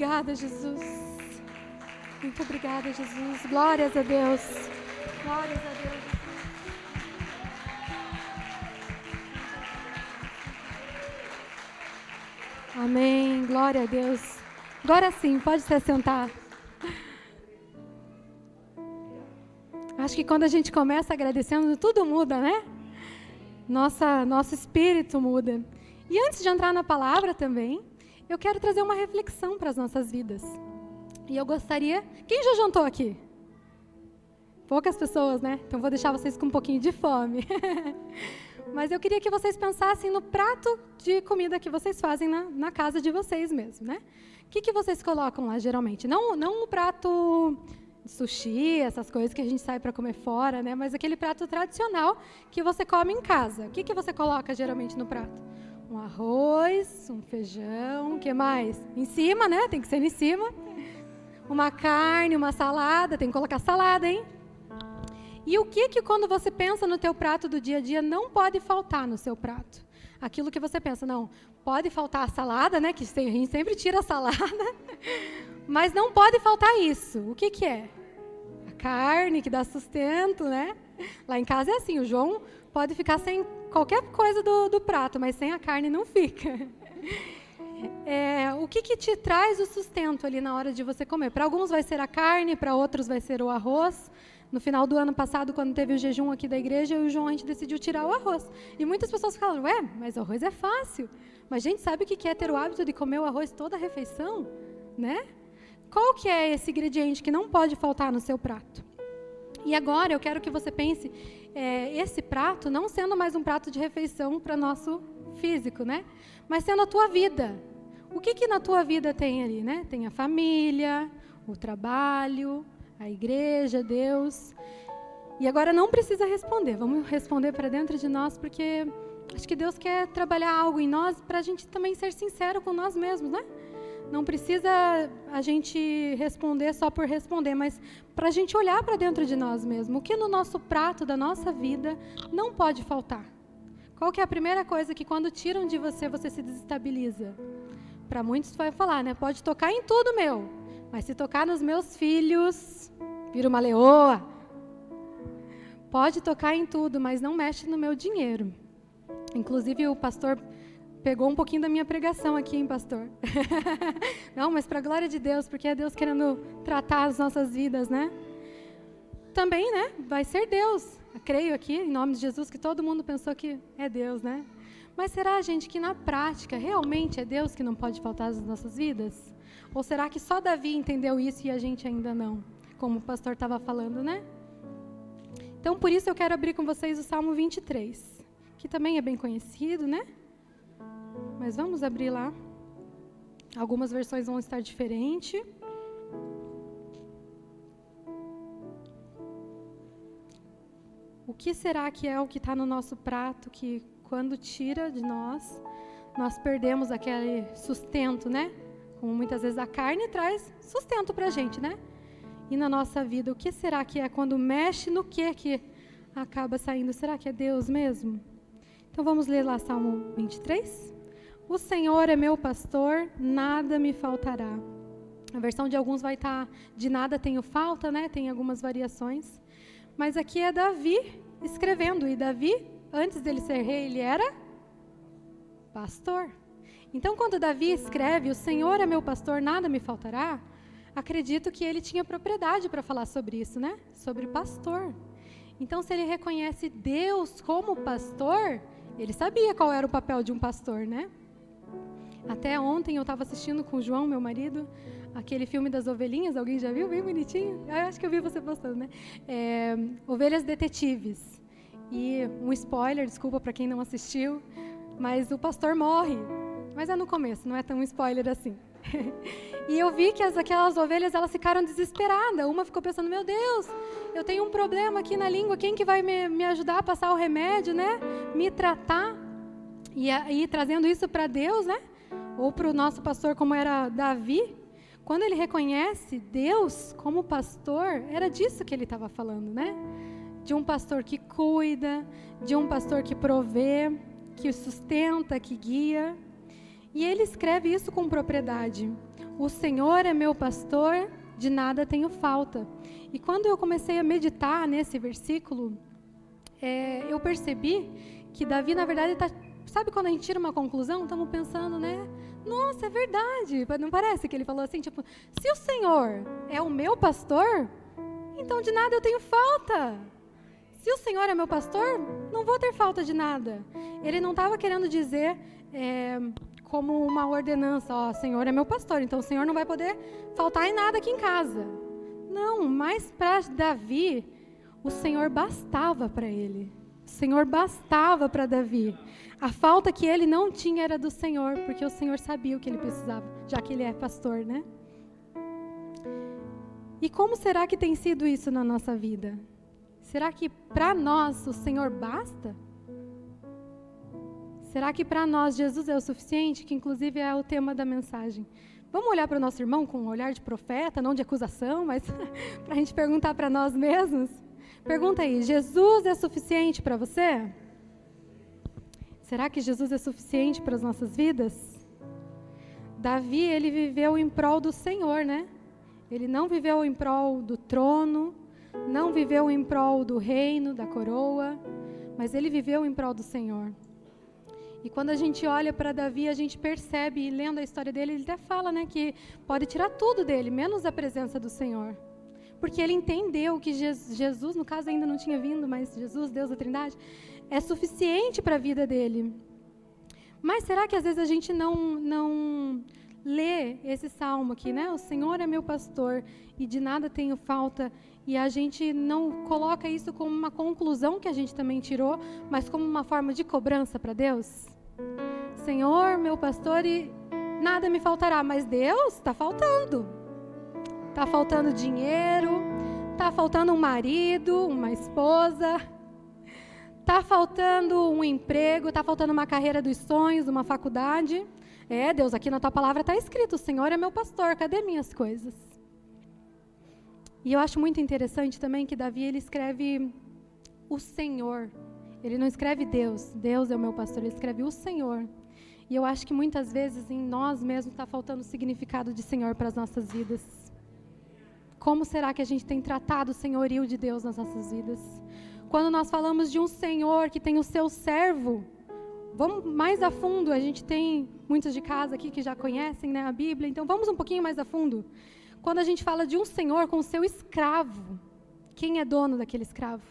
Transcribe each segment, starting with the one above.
Obrigada, Jesus. Muito obrigada, Jesus. Glórias a Deus. Glórias a Deus. Amém. Glória a Deus. Agora sim, pode se assentar. Acho que quando a gente começa agradecendo, tudo muda, né? Nosso espírito muda. E antes de entrar na palavra também, eu quero trazer uma reflexão para as nossas vidas. E eu gostaria... Quem já jantou aqui? Poucas pessoas, né? Então vou deixar vocês com um pouquinho de fome. Mas eu queria que vocês pensassem no prato de comida que vocês fazem na casa de vocês mesmo, né? O que vocês colocam lá, geralmente? Não o prato de sushi, essas coisas que a gente sai para comer fora, né? Mas aquele prato tradicional que você come em casa. O que você coloca, geralmente, no prato? Um arroz, um feijão, o que mais? Em cima, né? Tem que ser em cima. Uma carne, uma salada, tem que colocar salada, hein? E o que quando você pensa no teu prato do dia a dia não pode faltar no seu prato? Aquilo que você pensa, não, pode faltar a salada, né? Que a gente sempre tira a salada, mas não pode faltar isso. O que é? A carne que dá sustento, né? Lá em casa é assim, o João pode ficar sem qualquer coisa do prato, mas sem a carne não fica. O que te traz o sustento ali na hora de você comer? Para alguns vai ser a carne, para outros vai ser o arroz. No final do ano passado, quando teve o jejum aqui da igreja, eu e o João, a gente decidiu tirar o arroz. E muitas pessoas falam, mas o arroz é fácil. Mas a gente sabe o que é ter o hábito de comer o arroz toda a refeição? Né? Qual que é esse ingrediente que não pode faltar no seu prato? E agora eu quero que você pense esse prato não sendo mais um prato de refeição para nosso físico, né? Mas sendo a tua vida. O que na tua vida tem ali, né? Tem a família, o trabalho, a igreja, Deus. E agora não precisa responder, vamos responder para dentro de nós, porque acho que Deus quer trabalhar algo em nós para a gente também ser sincero com nós mesmos, né? Não precisa a gente responder só por responder, mas para a gente olhar para dentro de nós mesmos. O que no nosso prato da nossa vida não pode faltar? Qual que é a primeira coisa que quando tiram de você, você se desestabiliza? Para muitos vai falar, né? Pode tocar em tudo meu, mas se tocar nos meus filhos, vira uma leoa. Pode tocar em tudo, mas não mexe no meu dinheiro. Inclusive o pastor pegou um pouquinho da minha pregação aqui, hein, pastor? Não, mas para a glória de Deus, porque é Deus querendo tratar as nossas vidas, né? Também, né? Vai ser Deus. Eu creio aqui, em nome de Jesus, que todo mundo pensou que é Deus, né? Mas será, gente, que na prática realmente é Deus que não pode faltar nas nossas vidas? Ou será que só Davi entendeu isso e a gente ainda não? Como o pastor estava falando, né? Então, por isso eu quero abrir com vocês o Salmo 23, que também é bem conhecido, né? Mas vamos abrir lá. Algumas versões vão estar diferentes. O que será que é o que está no nosso prato que, quando tira de nós, nós perdemos aquele sustento, né? Como muitas vezes a carne traz sustento para a gente, né? E na nossa vida, o que será que é quando mexe no que acaba saindo? Será que é Deus mesmo? Então vamos ler lá Salmo 23. O Senhor é meu pastor, nada me faltará. A versão de alguns vai estar de nada tenho falta, né? Tem algumas variações. Mas aqui é Davi escrevendo. E Davi, antes dele ser rei, ele era pastor. Então, quando Davi escreve, o Senhor é meu pastor, nada me faltará, acredito que ele tinha propriedade para falar sobre isso, né? Sobre pastor. Então, se ele reconhece Deus como pastor, ele sabia qual era o papel de um pastor, né? Até ontem eu estava assistindo com o João, meu marido, aquele filme das ovelhinhas, alguém já viu? Bem bonitinho. Eu acho que eu vi você postando, né? Ovelhas Detetives. E um spoiler, desculpa para quem não assistiu, mas o pastor morre. Mas é no começo, não é tão spoiler assim. E eu vi que aquelas ovelhas, elas ficaram desesperadas. Uma ficou pensando, meu Deus, eu tenho um problema aqui na língua, quem que vai me ajudar a passar o remédio, né? Me tratar. E aí, trazendo isso para Deus, né? Ou para o nosso pastor, como era Davi, quando ele reconhece Deus como pastor, era disso que ele estava falando, né? De um pastor que cuida, de um pastor que provê, que sustenta, que guia. E ele escreve isso com propriedade. O Senhor é meu pastor, de nada tenho falta. E quando eu comecei a meditar nesse versículo, eu percebi que Davi, na verdade, sabe quando a gente tira uma conclusão? Estamos pensando, né? Nossa, é verdade. Não parece que ele falou assim, tipo, se o Senhor é o meu pastor, então de nada eu tenho falta. Se o Senhor é meu pastor, não vou ter falta de nada. Ele não estava querendo dizer como uma ordenança, ó, o Senhor é meu pastor, então o Senhor não vai poder faltar em nada aqui em casa. Não, mas para Davi, o Senhor bastava para ele. O Senhor bastava para Davi. A falta que ele não tinha era do Senhor, porque o Senhor sabia o que ele precisava, já que ele é pastor, né? E como será que tem sido isso na nossa vida? Será que para nós o Senhor basta? Será que para nós Jesus é o suficiente? Que inclusive é o tema da mensagem. Vamos olhar para o nosso irmão com um olhar de profeta, não de acusação, mas para a gente perguntar para nós mesmos. Pergunta aí, Jesus é suficiente para você? Será que Jesus é suficiente para as nossas vidas? Davi, ele viveu em prol do Senhor, né? Ele não viveu em prol do trono, não viveu em prol do reino, da coroa, mas ele viveu em prol do Senhor. E quando a gente olha para Davi, a gente percebe, e lendo a história dele, ele até fala, né, que pode tirar tudo dele, menos a presença do Senhor. Porque ele entendeu que Jesus, no caso ainda não tinha vindo, mas Jesus, Deus da Trindade, é suficiente para a vida dele. Mas será que às vezes a gente não lê esse salmo aqui, né? O Senhor é meu pastor e de nada tenho falta, e a gente não coloca isso como uma conclusão que a gente também tirou, mas como uma forma de cobrança para Deus? Senhor, meu pastor, e nada me faltará, mas Deus, está faltando. Está faltando dinheiro, está faltando um marido, uma esposa, está faltando um emprego, está faltando uma carreira dos sonhos, uma faculdade. Deus, aqui na tua palavra está escrito, o Senhor é meu pastor, cadê minhas coisas? E eu acho muito interessante também que Davi, ele escreve o Senhor. Ele não escreve Deus, Deus é o meu pastor, ele escreve o Senhor. E eu acho que muitas vezes em nós mesmos está faltando o significado de Senhor para as nossas vidas. Como será que a gente tem tratado o senhorio de Deus nas nossas vidas? Quando nós falamos de um Senhor que tem o seu servo, vamos mais a fundo, a gente tem muitos de casa aqui que já conhecem, né, a Bíblia, então vamos um pouquinho mais a fundo. Quando a gente fala de um Senhor com o seu escravo, quem é dono daquele escravo?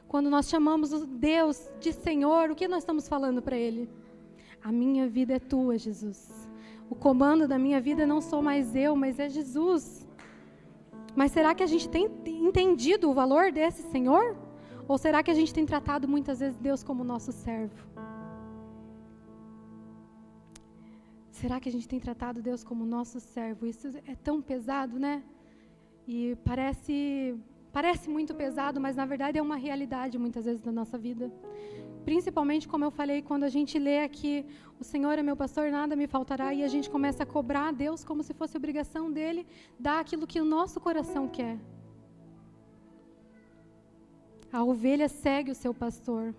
Quando nós chamamos o Deus de Senhor, o que nós estamos falando para Ele? A minha vida é tua, Jesus. O comando da minha vida não sou mais eu, mas é Jesus. Mas será que a gente tem entendido o valor desse Senhor? Ou será que a gente tem tratado muitas vezes Deus como nosso servo? Será que a gente tem tratado Deus como nosso servo? Isso é tão pesado, né? E parece muito pesado, mas na verdade é uma realidade muitas vezes na nossa vida. Principalmente, como eu falei, quando a gente lê aqui, o Senhor é meu pastor, nada me faltará, e a gente começa a cobrar a Deus como se fosse obrigação dele dar aquilo que o nosso coração quer. A ovelha segue o seu pastor.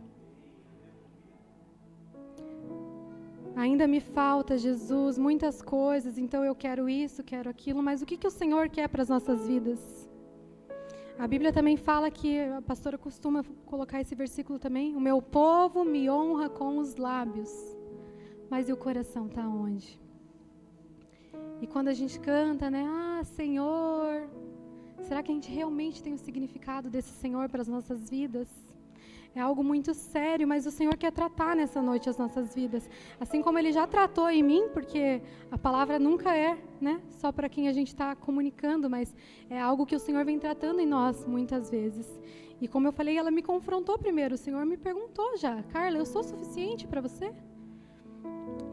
Ainda me falta, Jesus, muitas coisas, então eu quero isso, quero aquilo, mas o que o Senhor quer para as nossas vidas? A Bíblia também fala que, a pastora costuma colocar esse versículo também, o meu povo me honra com os lábios, mas e o coração está onde? E quando a gente canta, né, Senhor, será que a gente realmente tem o significado desse Senhor para as nossas vidas? É algo muito sério, mas o Senhor quer tratar nessa noite as nossas vidas. Assim como Ele já tratou em mim, porque a palavra nunca é, né, só para quem a gente está comunicando, mas é algo que o Senhor vem tratando em nós muitas vezes. E como eu falei, ela me confrontou primeiro. O Senhor me perguntou já, Carla, eu sou suficiente para você?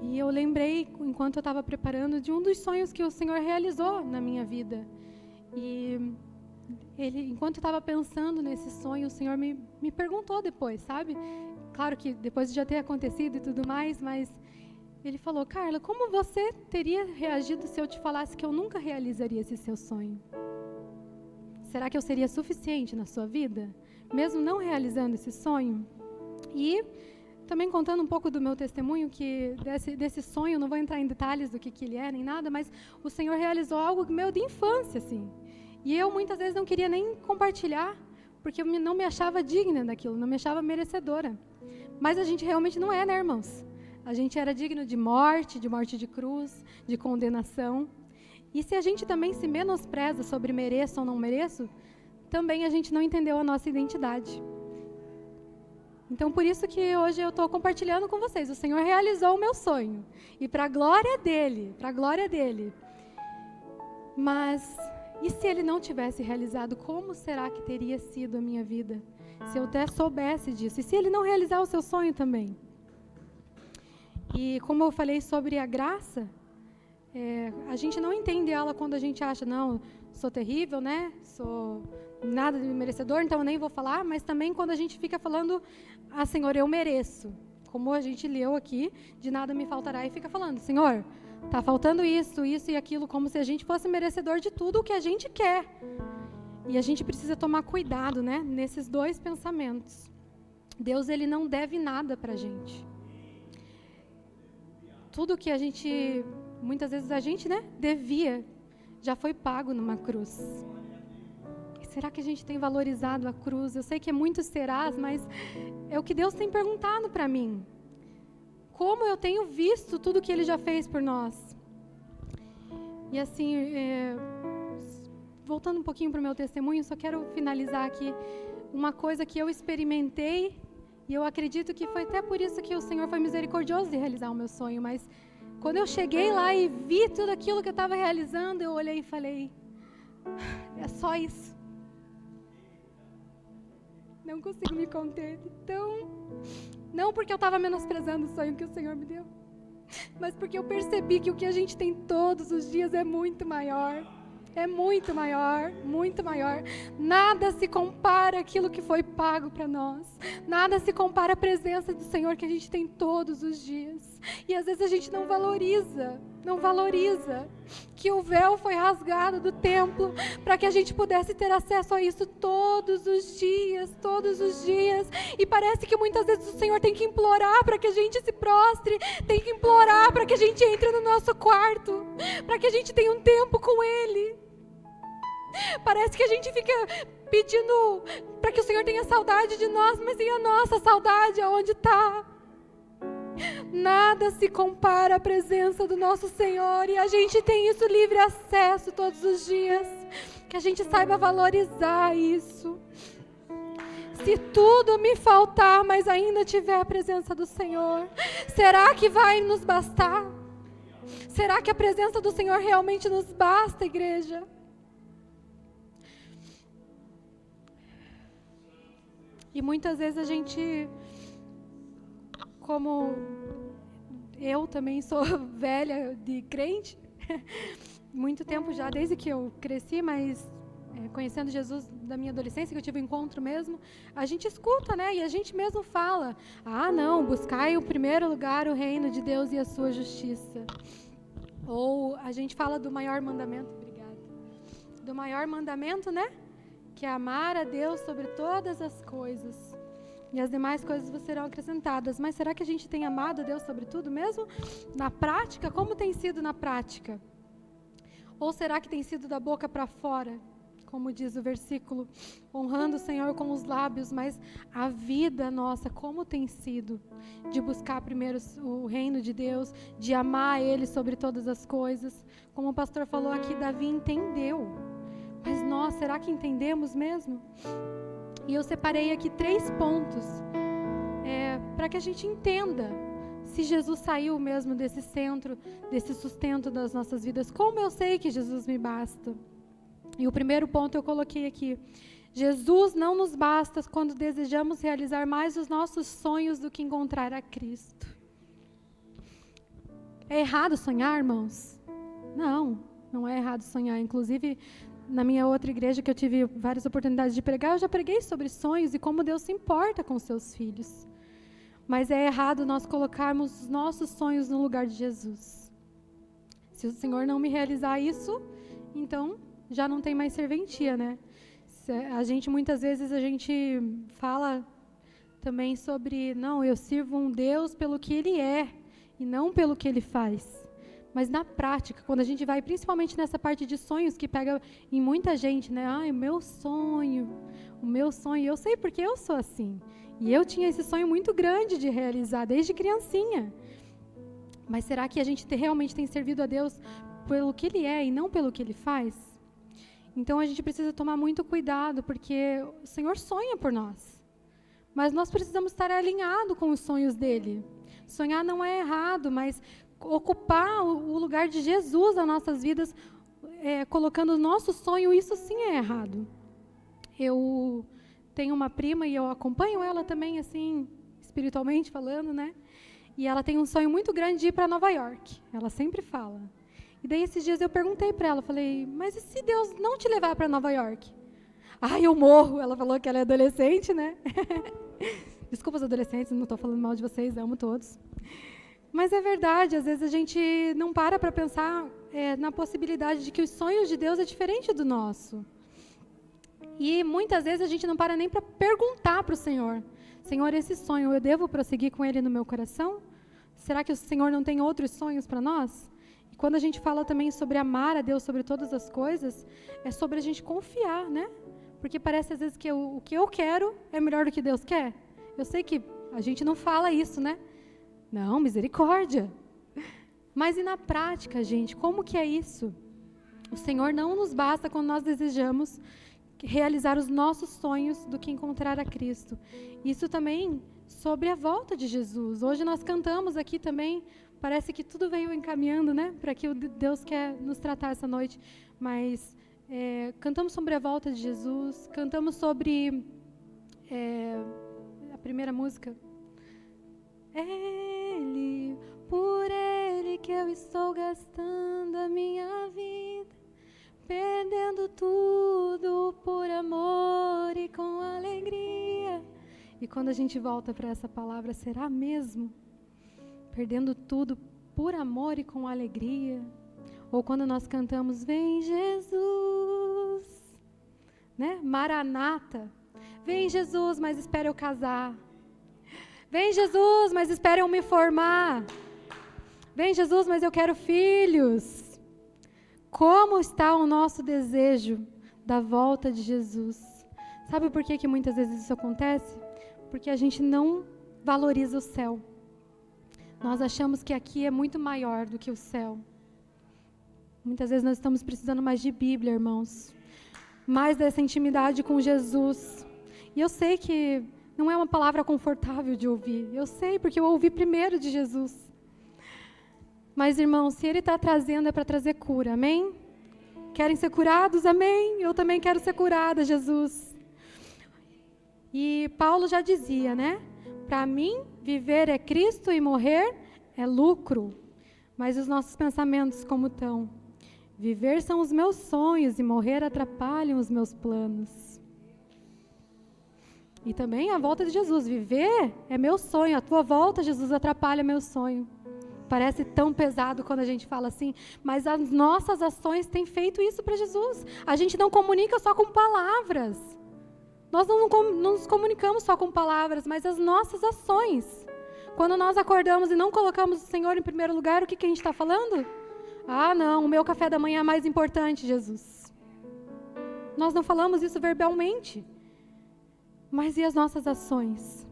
E eu lembrei, enquanto eu estava preparando, de um dos sonhos que o Senhor realizou na minha vida. E enquanto eu estava pensando nesse sonho, o Senhor me perguntou depois, sabe? Claro que depois de já ter acontecido e tudo mais, mas Ele falou, Carla, como você teria reagido se eu te falasse que eu nunca realizaria esse seu sonho? Será que eu seria suficiente na sua vida, mesmo não realizando esse sonho? E também contando um pouco do meu testemunho, que desse sonho, não vou entrar em detalhes do que ele é, nem nada, mas o Senhor realizou algo meu de infância, assim. E eu, muitas vezes, não queria nem compartilhar, porque eu não me achava digna daquilo, não me achava merecedora. Mas a gente realmente não é, né, irmãos? A gente era digno de morte de cruz, de condenação. E se a gente também se menospreza sobre mereço ou não mereço, também a gente não entendeu a nossa identidade. Então, por isso que hoje eu estou compartilhando com vocês. O Senhor realizou o meu sonho. E para a glória dele, Mas, e se Ele não tivesse realizado, como será que teria sido a minha vida? Se eu até soubesse disso. E se Ele não realizar o seu sonho também? E como eu falei sobre a graça, a gente não entende ela quando a gente acha, não, sou terrível, né? Sou nada de merecedor, então eu nem vou falar. Mas também quando a gente fica falando, Senhor, eu mereço. Como a gente leu aqui, de nada me faltará, e fica falando, Senhor, está faltando isso e aquilo, como se a gente fosse merecedor de tudo o que a gente quer. E a gente precisa tomar cuidado, né, nesses dois pensamentos. Deus, Ele não deve nada para a gente. Tudo que a gente, muitas vezes a gente, né, devia, já foi pago numa cruz. Será que a gente tem valorizado a cruz? Eu sei que é muito serás, mas é o que Deus tem perguntado para mim. Como eu tenho visto tudo que Ele já fez por nós? E assim, voltando um pouquinho para o meu testemunho, só quero finalizar aqui uma coisa que eu experimentei, e eu acredito que foi até por isso que o Senhor foi misericordioso de realizar o meu sonho, mas quando eu cheguei lá e vi tudo aquilo que eu estava realizando, eu olhei e falei, é só isso. Não consigo me conter. Então, não porque eu estava menosprezando o sonho que o Senhor me deu, mas porque eu percebi que o que a gente tem todos os dias é muito maior. É muito maior, muito maior. Nada se compara àquilo que foi pago para nós. Nada se compara à presença do Senhor que a gente tem todos os dias. E às vezes a gente não valoriza que o véu foi rasgado do templo para que a gente pudesse ter acesso a isso todos os dias. E parece que muitas vezes o Senhor tem que implorar para que a gente se prostre, tem que implorar para que a gente entre no nosso quarto, para que a gente tenha um tempo com Ele. Parece que a gente fica pedindo para que o Senhor tenha saudade de nós, mas e a nossa saudade, aonde está? Nada se compara à presença do nosso Senhor, e a gente tem isso livre acesso todos os dias. Que a gente saiba valorizar isso. Se tudo me faltar, mas ainda tiver a presença do Senhor, será que vai nos bastar? Será que a presença do Senhor realmente nos basta, igreja? E muitas vezes a gente, como eu também sou velha de crente, muito tempo já, desde que eu cresci, mas conhecendo Jesus da minha adolescência, que eu tive um encontro mesmo, a gente escuta, né? E a gente mesmo fala, não, buscai em primeiro lugar o reino de Deus e a sua justiça. Ou a gente fala do maior mandamento, obrigada, do maior mandamento, né? Que é amar a Deus sobre todas as coisas, e as demais coisas vos serão acrescentadas. Mas será que a gente tem amado a Deus sobre tudo mesmo? Na prática, como tem sido na prática? Ou será que tem sido da boca para fora? Como diz o versículo, honrando o Senhor com os lábios, mas a vida nossa, como tem sido? De buscar primeiro o reino de Deus, de amar Ele sobre todas as coisas. Como o pastor falou aqui, Davi entendeu. Mas nós, será que entendemos mesmo? E eu separei aqui 3 pontos para que a gente entenda se Jesus saiu mesmo desse centro, desse sustento das nossas vidas. Como eu sei que Jesus me basta? E o primeiro ponto eu coloquei aqui. Jesus não nos basta quando desejamos realizar mais os nossos sonhos do que encontrar a Cristo. É errado sonhar, irmãos? Não é errado sonhar. Inclusive, na minha outra igreja, que eu tive várias oportunidades de pregar, eu já preguei sobre sonhos e como Deus se importa com seus filhos. Mas é errado nós colocarmos os nossos sonhos no lugar de Jesus. Se o Senhor não me realizar isso, então já não tem mais serventia, né? A gente, muitas vezes, a gente fala também sobre, não, eu sirvo um Deus pelo que Ele é e não pelo que Ele faz. Mas na prática, quando a gente vai, principalmente nessa parte de sonhos que pega em muita gente, né? Ai, o meu sonho, eu sei porque eu sou assim. E eu tinha esse sonho muito grande de realizar desde criancinha. Mas será que a gente realmente tem servido a Deus pelo que Ele é e não pelo que Ele faz? Então a gente precisa tomar muito cuidado, porque o Senhor sonha por nós. Mas nós precisamos estar alinhados com os sonhos dEle. Sonhar não é errado, mas ocupar o lugar de Jesus nas nossas vidas, colocando o nosso sonho, isso sim é errado. Eu tenho uma prima e eu acompanho ela também, assim, espiritualmente falando, né? E ela tem um sonho muito grande de ir para Nova York. Ela sempre fala. E daí esses dias eu perguntei para ela, falei, mas e se Deus não te levar para Nova York? Ai, eu morro. Ela falou que ela é adolescente, né? Desculpa os adolescentes, não estou falando mal de vocês, amo todos. Mas é verdade, às vezes a gente não para pensar na possibilidade de que os sonhos de Deus é diferente do nosso. E muitas vezes a gente não para nem para perguntar para o Senhor, Senhor, esse sonho, eu devo prosseguir com ele no meu coração? Será que o Senhor não tem outros sonhos para nós? E quando a gente fala também sobre amar a Deus sobre todas as coisas, é sobre a gente confiar, né? Porque parece às vezes que o que eu quero é melhor do que Deus quer. Eu sei que a gente não fala isso, né? Não, misericórdia. Mas e na prática, gente, como que é isso? O Senhor não nos basta quando nós desejamos realizar os nossos sonhos do que encontrar a Cristo. Isso também sobre a volta de Jesus. Hoje nós cantamos aqui também, parece que tudo veio encaminhando, né, para que Deus quer nos tratar essa noite, mas cantamos sobre a volta de Jesus, cantamos sobre a primeira música, Ele, por Ele que eu estou gastando a minha vida, perdendo tudo por amor e com alegria. E quando a gente volta para essa palavra, será mesmo? Perdendo tudo por amor e com alegria. Ou quando nós cantamos, vem Jesus, né? Maranata. Vem Jesus, mas espera eu casar. Vem Jesus, mas espera eu me formar. Vem Jesus, mas eu quero filhos. Como está o nosso desejo da volta de Jesus? Sabe por que muitas vezes isso acontece? Porque a gente não valoriza o céu. Nós achamos que aqui é muito maior do que o céu. Muitas vezes nós estamos precisando mais de Bíblia, irmãos. Mais dessa intimidade com Jesus. E eu sei que não é uma palavra confortável de ouvir. Eu sei, porque eu ouvi primeiro de Jesus. Mas, irmãos, se Ele está trazendo, é para trazer cura, amém? Querem ser curados? Amém? Eu também quero ser curada, Jesus. E Paulo já dizia, né? Para mim, viver é Cristo e morrer é lucro. Mas os nossos pensamentos como estão? Viver são os meus sonhos e morrer atrapalham os meus planos. E também a volta de Jesus. Viver é meu sonho. A tua volta, Jesus, atrapalha meu sonho. Parece tão pesado quando a gente fala assim, mas as nossas ações têm feito isso para Jesus. A gente não comunica só com palavras. Nós não nos comunicamos só com palavras, mas as nossas ações. Quando nós acordamos e não colocamos o Senhor em primeiro lugar, o que a gente está falando? Ah, não, o meu café da manhã é mais importante, Jesus. Nós não falamos isso verbalmente. Mas e as nossas ações?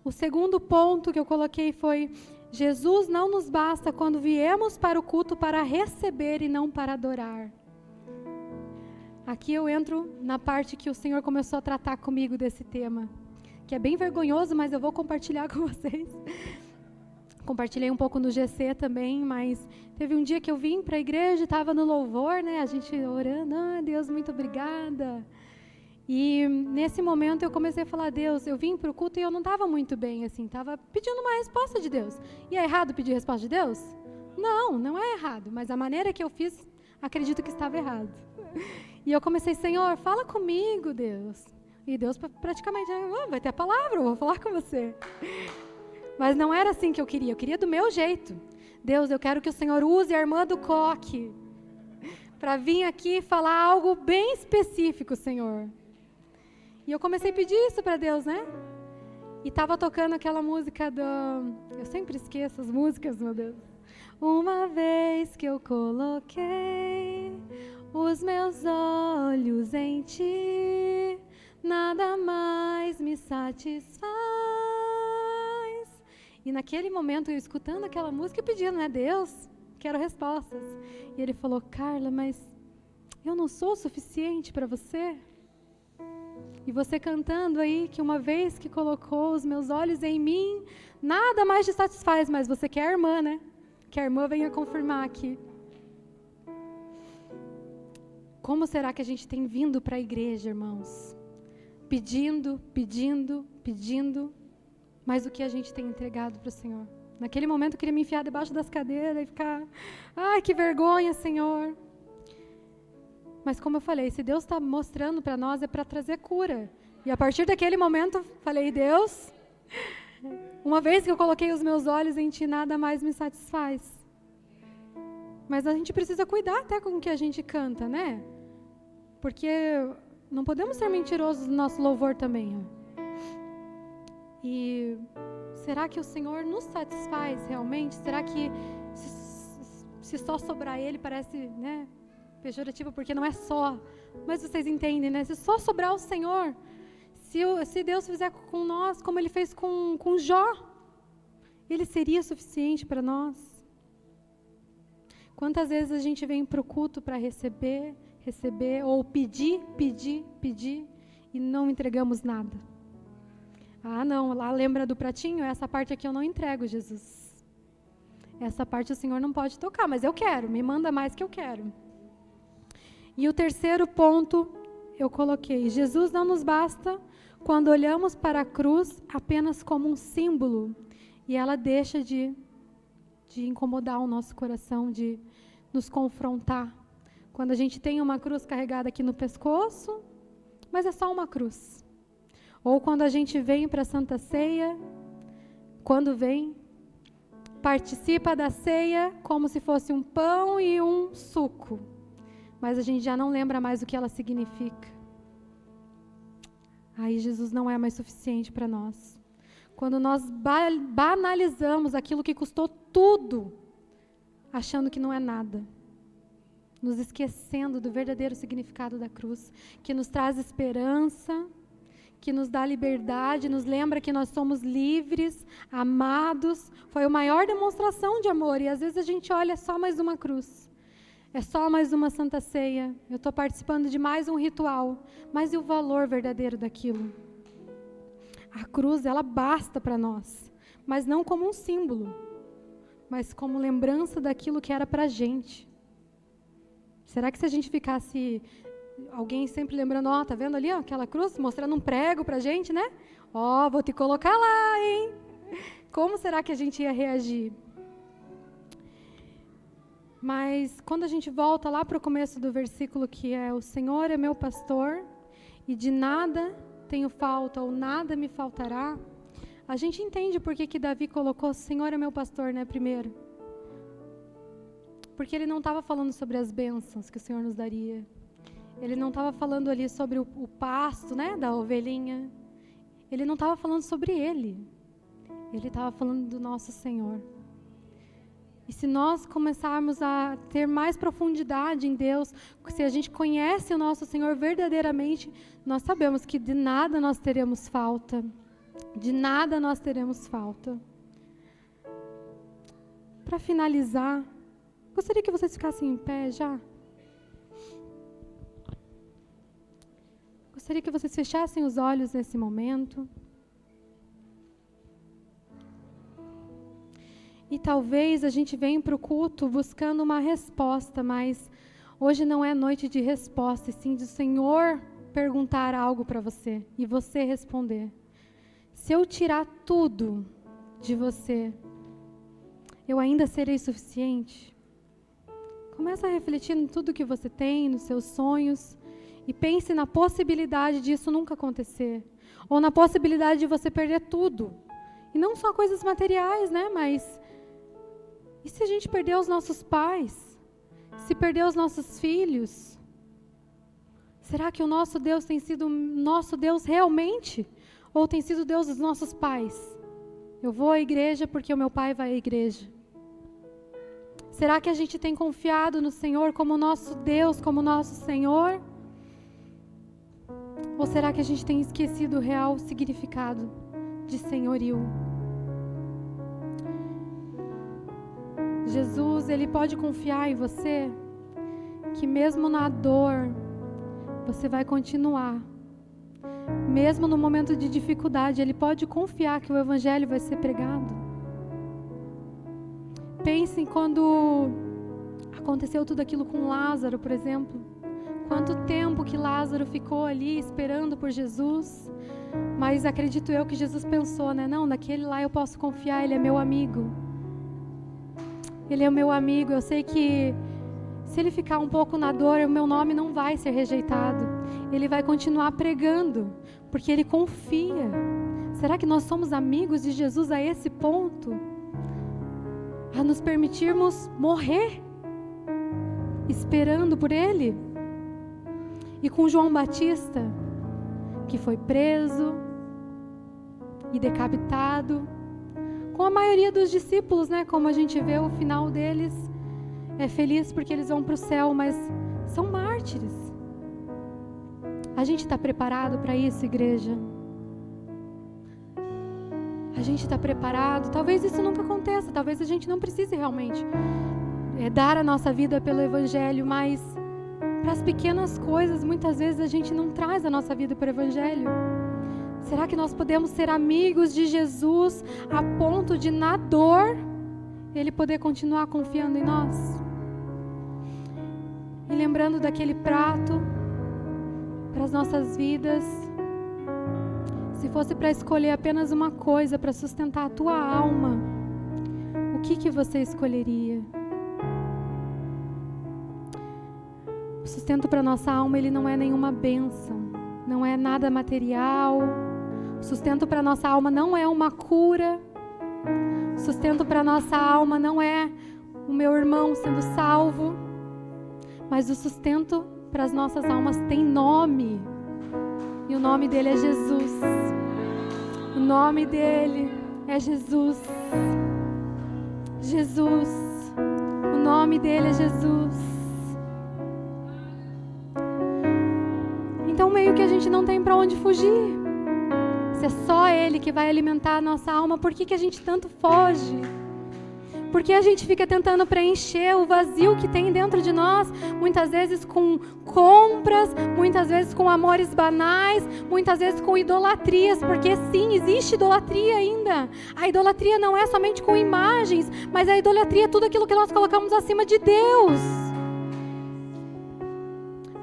O segundo ponto que eu coloquei foi: Jesus não nos basta quando viemos para o culto para receber e não para adorar. Aqui eu entro na parte que o Senhor começou a tratar comigo desse tema, que é bem vergonhoso, mas eu vou compartilhar com vocês. Compartilhei um pouco no GC também, mas teve um dia que eu vim para a igreja, estava no louvor, né? A gente orando, Deus, muito obrigada. E nesse momento eu comecei a falar, Deus, eu vim para o culto e eu não estava muito bem, assim, estava pedindo uma resposta de Deus. E é errado pedir resposta de Deus? Não, não é errado, mas a maneira que eu fiz, acredito que estava errado. E eu comecei, Senhor, fala comigo, Deus. E Deus praticamente, vai ter a palavra, eu vou falar com você. Mas não era assim que eu queria do meu jeito. Deus, eu quero que o Senhor use a irmã do coque para vir aqui falar algo bem específico, Senhor. E eu comecei a pedir isso para Deus, né? E estava tocando aquela música do... Eu sempre esqueço as músicas, meu Deus. Uma vez que eu coloquei os meus olhos em ti, nada mais me satisfaz. E naquele momento, eu escutando aquela música e pedindo, né, Deus, quero respostas. E ele falou, Carla, mas eu não sou o suficiente para você? E você cantando aí que uma vez que colocou os meus olhos em mim, nada mais te satisfaz, mas você quer a irmã, né? Que a irmã venha confirmar aqui. Como será que a gente tem vindo para a igreja, irmãos? Pedindo, pedindo, pedindo, mas o que a gente tem entregado para o Senhor? Naquele momento eu queria me enfiar debaixo das cadeiras e ficar, ai, que vergonha, Senhor. Mas como eu falei, se Deus está mostrando para nós é para trazer cura. E a partir daquele momento, falei, Deus, uma vez que eu coloquei os meus olhos em Ti, nada mais me satisfaz. Mas a gente precisa cuidar até com o que a gente canta, né? Porque não podemos ser mentirosos no nosso louvor também. E será que o Senhor nos satisfaz realmente? Será que se só sobrar Ele parece, né, pejorativo, porque não é só. Mas vocês entendem, né? Se só sobrar o Senhor, se Deus fizer com nós como Ele fez com Jó, Ele seria suficiente para nós? Quantas vezes a gente vem para o culto para receber, ou pedir, e não entregamos nada? Ah, não, lá lembra do pratinho? Essa parte aqui eu não entrego, Jesus. Essa parte o Senhor não pode tocar, mas eu quero, me manda mais que eu quero. E o terceiro ponto eu coloquei, Jesus não nos basta quando olhamos para a cruz apenas como um símbolo, e ela deixa de incomodar o nosso coração, de nos confrontar. Quando a gente tem uma cruz carregada aqui no pescoço, mas é só uma cruz. Ou quando a gente vem para a Santa Ceia, quando vem, participa da ceia como se fosse um pão e um suco, mas a gente já não lembra mais o que ela significa. Aí Jesus não é mais suficiente para nós. Quando nós banalizamos aquilo que custou tudo, achando que não é nada, nos esquecendo do verdadeiro significado da cruz, que nos traz esperança, que nos dá liberdade, nos lembra que nós somos livres, amados. Foi a maior demonstração de amor, e às vezes a gente olha só mais uma cruz, é só mais uma Santa Ceia, eu estou participando de mais um ritual, mas e o valor verdadeiro daquilo? A cruz, ela basta para nós, mas não como um símbolo, mas como lembrança daquilo que era para a gente. Será que se a gente ficasse, alguém sempre lembrando, ó, tá vendo ali, ó, aquela cruz, mostrando um prego para a gente, né? Ó, vou te colocar lá, hein? Como será que a gente ia reagir? Mas quando a gente volta lá para o começo do versículo, que é o Senhor é meu pastor e de nada tenho falta ou nada me faltará, a gente entende por que Davi colocou Senhor é meu pastor, né, primeiro. Porque ele não estava falando sobre as bênçãos que o Senhor nos daria. Ele não estava falando ali sobre o pasto, né, da ovelhinha. Ele não estava falando sobre ele. Ele estava falando do nosso Senhor. E se nós começarmos a ter mais profundidade em Deus, se a gente conhece o nosso Senhor verdadeiramente, nós sabemos que de nada nós teremos falta. De nada nós teremos falta. Para finalizar, gostaria que vocês ficassem em pé já. Gostaria que vocês fechassem os olhos nesse momento. E talvez a gente venha para o culto buscando uma resposta, mas hoje não é noite de resposta, e sim de o Senhor perguntar algo para você e você responder. Se eu tirar tudo de você, eu ainda serei suficiente? Começa a refletir em tudo que você tem, nos seus sonhos, e pense na possibilidade disso nunca acontecer, ou na possibilidade de você perder tudo. E não só coisas materiais, né? Mas e se a gente perder os nossos pais? Se perder os nossos filhos? Será que o nosso Deus tem sido nosso Deus realmente? Ou tem sido o Deus dos nossos pais? Eu vou à igreja porque o meu pai vai à igreja. Será que a gente tem confiado no Senhor como nosso Deus, como nosso Senhor? Ou será que a gente tem esquecido o real significado de senhorio? Jesus, Ele pode confiar em você, que mesmo na dor, você vai continuar. Mesmo no momento de dificuldade, Ele pode confiar que o Evangelho vai ser pregado. Pensem quando aconteceu tudo aquilo com Lázaro, por exemplo. Quanto tempo que Lázaro ficou ali esperando por Jesus. Mas acredito eu que Jesus pensou, né? Não, naquele lá eu posso confiar, ele é meu amigo. Ele é o meu amigo, eu sei que se ele ficar um pouco na dor, o meu nome não vai ser rejeitado. Ele vai continuar pregando, porque ele confia. Será que nós somos amigos de Jesus a esse ponto? A nos permitirmos morrer, esperando por ele? E com João Batista, que foi preso e decapitado, com a maioria dos discípulos, né? Como a gente vê, o final deles é feliz porque eles vão para o céu, mas são mártires. A gente está preparado para isso, igreja? A gente está preparado? Talvez isso nunca aconteça, talvez a gente não precise realmente dar a nossa vida pelo Evangelho, mas para as pequenas coisas, muitas vezes a gente não traz a nossa vida para o Evangelho. Será que nós podemos ser amigos de Jesus a ponto de, na dor, Ele poder continuar confiando em nós? E lembrando daquele prato para as nossas vidas, se fosse para escolher apenas uma coisa para sustentar a tua alma, o que você escolheria? O sustento para nossa alma, ele não é nenhuma bênção, não é nada material. O sustento para nossa alma não é uma cura. O sustento para nossa alma não é o meu irmão sendo salvo. Mas o sustento para as nossas almas tem nome. E o nome dele é Jesus. O nome dele é Jesus. Jesus. O nome dele é Jesus. Então meio que a gente não tem para onde fugir. Se é só Ele que vai alimentar a nossa alma, por que a gente tanto foge? Por que a gente fica tentando preencher o vazio que tem dentro de nós? Muitas vezes com compras, muitas vezes com amores banais, muitas vezes com idolatrias, porque sim, existe idolatria ainda. A idolatria não é somente com imagens, mas a idolatria é tudo aquilo que nós colocamos acima de Deus.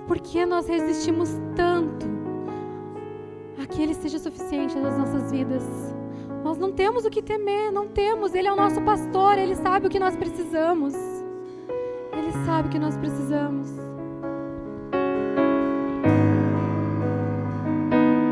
Por que nós resistimos tanto a que Ele seja suficiente nas nossas vidas? Nós não temos o que temer, não temos. Ele é o nosso pastor, Ele sabe o que nós precisamos. Ele sabe o que nós precisamos.